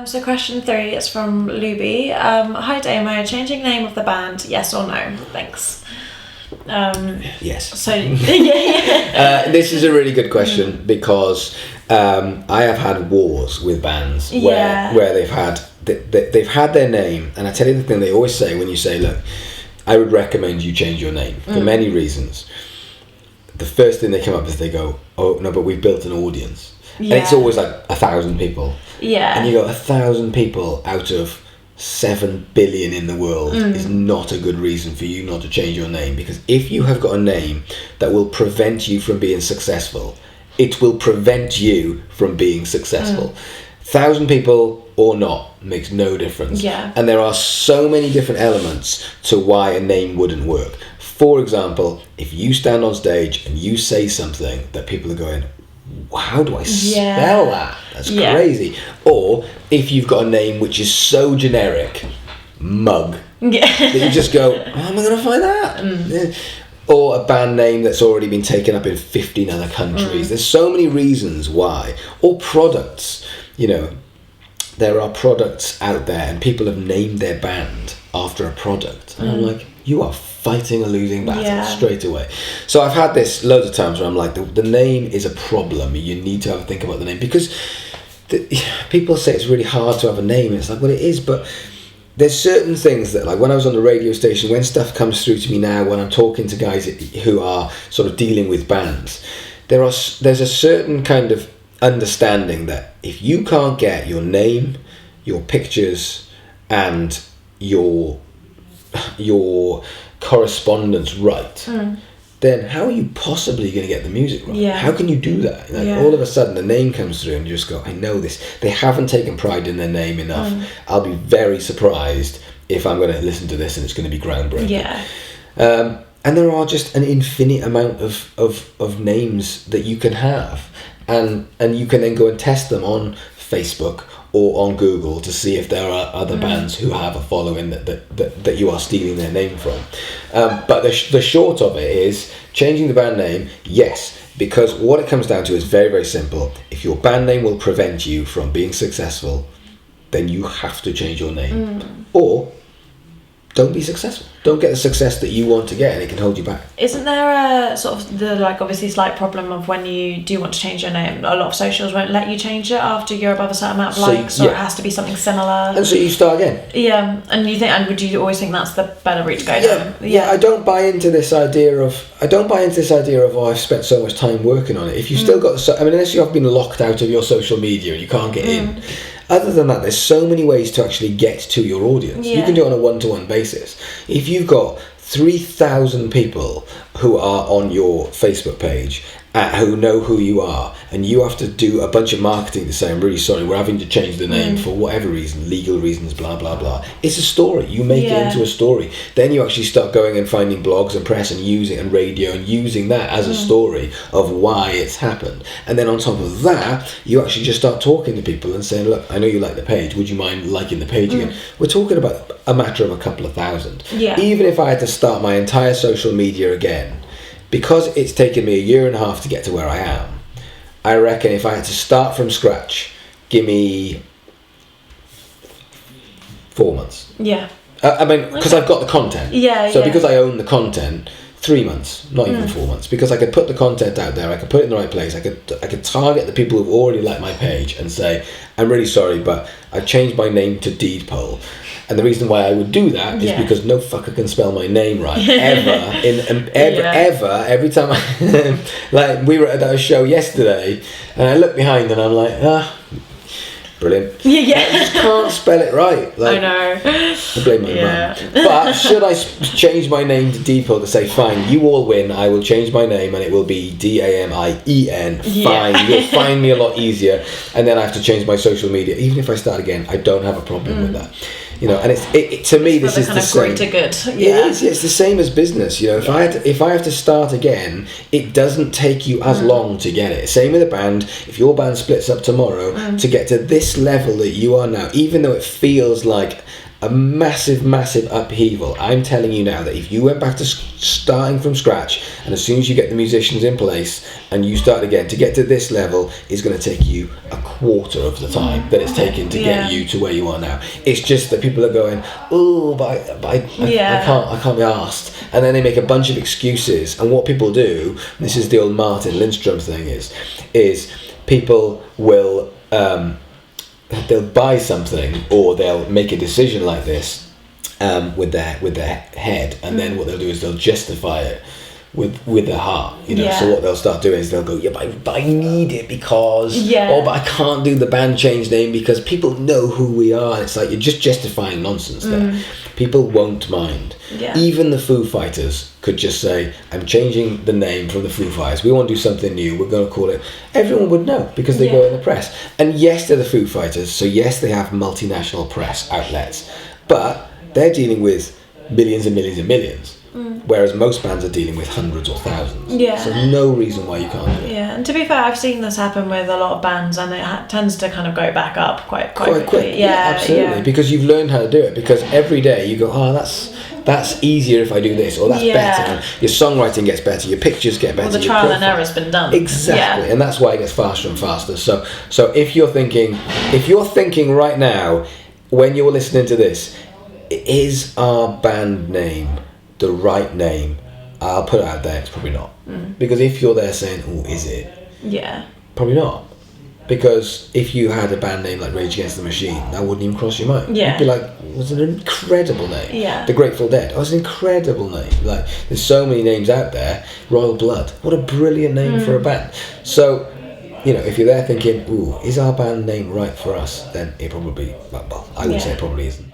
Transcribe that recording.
So question 3 is from Lubi. Hi Damo, changing name of the band, yes or no? Thanks. Yes. So yeah. This is a really good question because I have had wars with bands where they've had their name, and I tell you the thing they always say when you say, look, I would recommend you change your name for many reasons. The first thing they come up is they go, oh no, but we've built an audience. Yeah. And it's always like 1,000 people. Yeah. And you go, 1,000 people out of 7 billion in the world is not a good reason for you not to change your name, because if you have got a name that will prevent you from being successful, it will prevent you from being successful. 1,000 people or not makes no difference. Yeah. And there are so many different elements to why a name wouldn't work. For example, if you stand on stage and you say something that people are going, how do I spell that? That's crazy. Or if you've got a name which is so generic, Mug, that you just go, how am I going to find that? Yeah. Or a band name that's already been taken up in 15 other countries. There's so many reasons why. Or products. You know, there are products out there and people have named their band after a product. And I'm like, you are fighting a losing battle straight away. So I've had this loads of times where I'm like, the name is a problem. You need to have a think about the name, because people say it's really hard to have a name. It's like, well, it is, but there's certain things that, like when I was on the radio station, when stuff comes through to me now, when I'm talking to guys who are sort of dealing with bands, there's a certain kind of understanding that if you can't get your name, your pictures, and your correspondence right, then how are you possibly going to get the music right? Yeah. How can you do that? Like, all of a sudden the name comes through and you just go, I know this. They haven't taken pride in their name enough. I'll be very surprised if I'm going to listen to this and it's going to be groundbreaking. Yeah. And there are just an infinite amount of names that you can have, and you can then go and test them on Facebook or on Google to see if there are other bands who have a following that you are stealing their name from. But the short of it is, changing the band name, yes, because what it comes down to is very, very simple. If your band name will prevent you from being successful, then you have to change your name. Or don't be successful. Don't get the success that you want to get, and it can hold you back. Isn't there a sort of the obviously slight problem of when you do want to change your name, a lot of socials won't let you change it after you're above a certain amount of likes, or it has to be something similar. And so you start again. Yeah, and would you always think that's the better route to go down? Yeah. I don't buy into this idea of oh, I've spent so much time working on it. If you've still got, unless you have been locked out of your social media and you can't get in. Other than that, there's so many ways to actually get to your audience. You can do it on a one-to-one basis. If you've got 3,000 people who are on your Facebook page who know who you are, and you have to do a bunch of marketing to say, I'm really sorry, we're having to change the name for whatever reason, legal reasons, blah, blah, blah. It's a story. You make it into a story. Then you actually start going and finding blogs and press and radio and using that as a story of why it's happened. And then on top of that, you actually just start talking to people and saying, look, I know you like the page. Would you mind liking the page again? We're talking about a matter of a couple of thousand. Yeah. Even if I had to start my entire social media again, because it's taken me 1.5 years to get to where I am, I reckon if I had to start from scratch, give me 4 months. Yeah. Because I've got the content. So because I own the content, 3 months, not even 4 months, because I could put the content out there, I could put it in the right place, I could target the people who've already liked my page and say, I'm really sorry, but I've changed my name to Deedpole. And the reason why I would do that is because no fucker can spell my name right ever. Every time like we were at a show yesterday, and I look behind and I'm like, brilliant. I just can't spell it right. Like, I know. I blame my mum. But should I change my name to Deepo to say, fine, you all win, I will change my name and it will be Damien. Fine, you'll find me a lot easier. And then I have to change my social media. Even if I start again, I don't have a problem with that. You know, and it to me, this is the same. Greater good. It is. It's the same as business. You know, if I have to start again, it doesn't take you as long to get it. Same with a band. If your band splits up tomorrow, to get to this level that you are now, even though it feels like a massive upheaval. I'm telling you now that if you went back to starting from scratch, and as soon as you get the musicians in place and you start again, to get to this level is going to take you a quarter of the time that it's taken to get you to where you are now. It's just that people are going, oh, but I can't be arsed, and then they make a bunch of excuses. And what people do, this is the old Martin Lindstrom thing, is people will they'll buy something, or they'll make a decision like this with their head, and then what they'll do is they'll justify it with their heart, you know. So what they'll start doing is they'll go, but I need it because, or but I can't do the band change name because people know who we are. And it's like, you're just justifying nonsense there. People won't mind. Even the Foo Fighters could just say, I'm changing the name from the Foo Fighters, we want to do something new, we're going to call it, everyone would know because they go in the press. And yes, they're the Foo Fighters, so yes, they have multinational press outlets, but they're dealing with millions and millions and millions. Whereas most bands are dealing with hundreds or thousands. So no reason why you can't do it. And to be fair, I've seen this happen with a lot of bands, and it tends to kind of go back up quite quick. Absolutely, because you've learned how to do it. Because every day you go, oh, that's easier if I do this, or that's better. And your songwriting gets better, your pictures get better. Well, the trial and error's been done. Exactly, and that's why it gets faster and faster. So if you're thinking right now, when you're listening to this, is our band name the right name? I'll put it out there, it's probably not. Because if you're there saying, oh, is it? Probably not. Because if you had a band name like Rage Against the Machine, that wouldn't even cross your mind. You'd be like, it was an incredible name. The Grateful Dead, it was an incredible name. Like, there's so many names out there. Royal Blood, what a brilliant name for a band. So, you know, if you're there thinking, ooh, is our band name right for us? Then it probably, well, I would say it probably isn't.